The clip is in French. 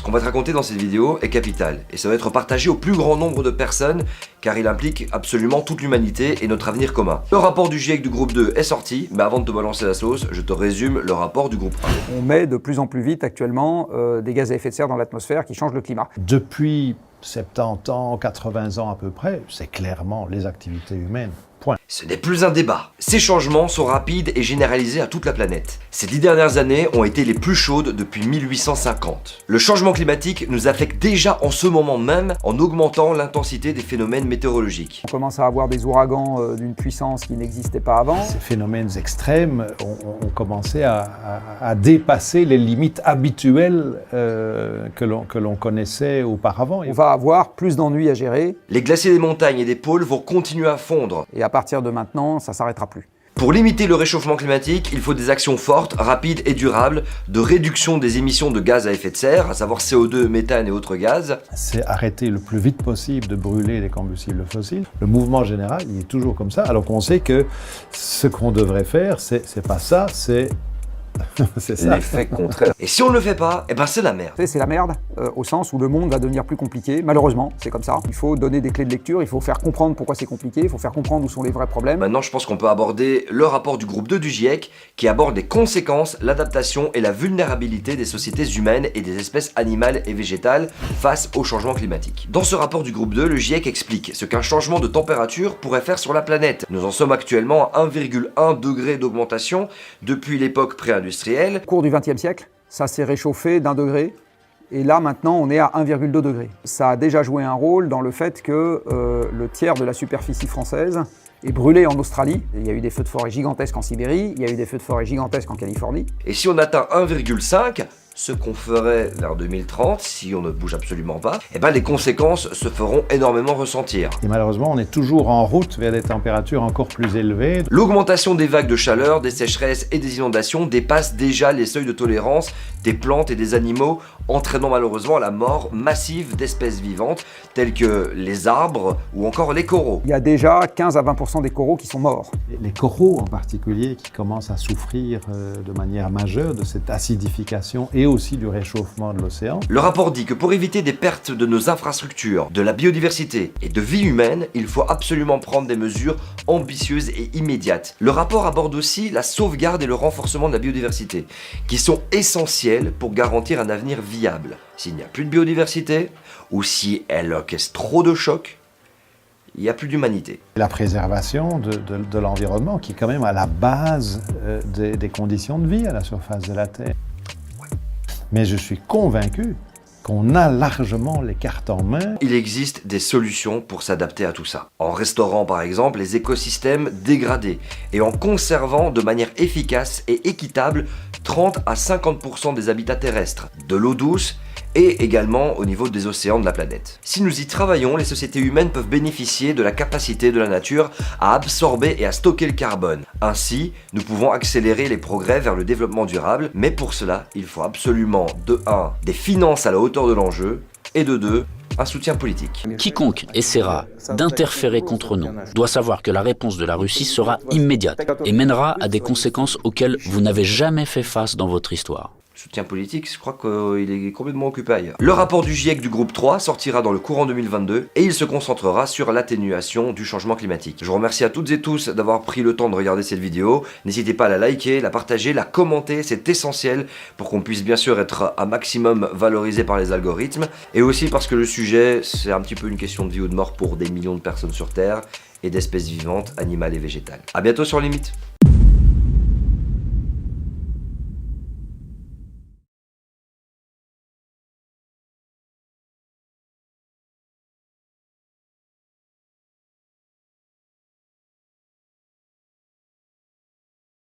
qu'on va te raconter dans cette vidéo est capital et ça va être partagé au plus grand nombre de personnes car il implique absolument toute l'humanité et notre avenir commun. Le rapport du GIEC du groupe 2 est sorti, mais avant de te balancer la sauce, je te résume le rapport du groupe 1. On met de plus en plus vite actuellement des gaz à effet de serre dans l'atmosphère qui changent le climat. Depuis 70 ans, 80 ans à peu près, c'est clairement les activités humaines. Point. Ce n'est plus un débat. Ces changements sont rapides et généralisés à toute la planète. Ces 10 dernières années ont été les plus chaudes depuis 1850. Le changement climatique nous affecte déjà en ce moment même en augmentant l'intensité des phénomènes météorologiques. On commence à avoir des ouragans d'une puissance qui n'existait pas avant. Ces phénomènes extrêmes ont commencé à dépasser les limites habituelles que l'on connaissait auparavant. On va avoir plus d'ennuis à gérer. Les glaciers des montagnes et des pôles vont continuer à fondre. Et à partir de maintenant, ça ne s'arrêtera plus. Pour limiter le réchauffement climatique, il faut des actions fortes, rapides et durables de réduction des émissions de gaz à effet de serre, à savoir CO2, méthane et autres gaz. C'est arrêter le plus vite possible de brûler les combustibles fossiles. Le mouvement général, il est toujours comme ça, alors qu'on sait que ce qu'on devrait faire, c'est pas ça, c'est ça. L'effet contraire. Et si on ne le fait pas, eh ben c'est la merde. C'est la merde, au sens où le monde va devenir plus compliqué. Malheureusement, c'est comme ça. Il faut donner des clés de lecture, il faut faire comprendre pourquoi c'est compliqué, il faut faire comprendre où sont les vrais problèmes. Maintenant, je pense qu'on peut aborder le rapport du groupe 2 du GIEC qui aborde les conséquences, l'adaptation et la vulnérabilité des sociétés humaines et des espèces animales et végétales face au changement climatique. Dans ce rapport du groupe 2, le GIEC explique ce qu'un changement de température pourrait faire sur la planète. Nous en sommes actuellement à 1,1 degré d'augmentation depuis l'époque pré-industrielle. Au cours du XXe siècle, ça s'est réchauffé d'1 degré. Et là, maintenant, on est à 1,2 degré. Ça a déjà joué un rôle dans le fait que le tiers de la superficie française est brûlé en Australie. Il y a eu des feux de forêt gigantesques en Sibérie, il y a eu des feux de forêt gigantesques en Californie. Et si on atteint 1,5, ce qu'on ferait vers 2030, si on ne bouge absolument pas, eh ben les conséquences se feront énormément ressentir. Et malheureusement, on est toujours en route vers des températures encore plus élevées. L'augmentation des vagues de chaleur, des sécheresses et des inondations dépasse déjà les seuils de tolérance des plantes et des animaux, entraînant malheureusement la mort massive d'espèces vivantes telles que les arbres ou encore les coraux. Il y a déjà 15 à 20% des coraux qui sont morts. Les coraux en particulier qui commencent à souffrir de manière majeure de cette acidification et aussi du réchauffement de l'océan. Le rapport dit que pour éviter des pertes de nos infrastructures, de la biodiversité et de vie humaine, il faut absolument prendre des mesures ambitieuses et immédiates. Le rapport aborde aussi la sauvegarde et le renforcement de la biodiversité, qui sont essentiels pour garantir un avenir viable. S'il n'y a plus de biodiversité, ou si elle encaisse trop de chocs, il n'y a plus d'humanité. La préservation de l'environnement qui est quand même à la base des conditions de vie à la surface de la Terre. Mais je suis convaincu qu'on a largement les cartes en main. Il existe des solutions pour s'adapter à tout ça. En restaurant par exemple les écosystèmes dégradés et en conservant de manière efficace et équitable 30 à 50% des habitats terrestres, de l'eau douce et également au niveau des océans de la planète. Si nous y travaillons, les sociétés humaines peuvent bénéficier de la capacité de la nature à absorber et à stocker le carbone. Ainsi, nous pouvons accélérer les progrès vers le développement durable, mais pour cela, il faut absolument, de 1, des finances à la hauteur de l'enjeu, et de 2, un soutien politique. Quiconque essaiera d'interférer contre nous doit savoir que la réponse de la Russie sera immédiate et mènera à des conséquences auxquelles vous n'avez jamais fait face dans votre histoire. Soutien politique, je crois qu'il est complètement occupé ailleurs. Le rapport du GIEC du groupe 3 sortira dans le courant 2022 et il se concentrera sur l'atténuation du changement climatique. Je vous remercie à toutes et tous d'avoir pris le temps de regarder cette vidéo. N'hésitez pas à la liker, la partager, la commenter, c'est essentiel pour qu'on puisse bien sûr être un maximum valorisé par les algorithmes et aussi parce que le sujet, c'est un petit peu une question de vie ou de mort pour des millions de personnes sur Terre et d'espèces vivantes, animales et végétales. A bientôt sur Limite.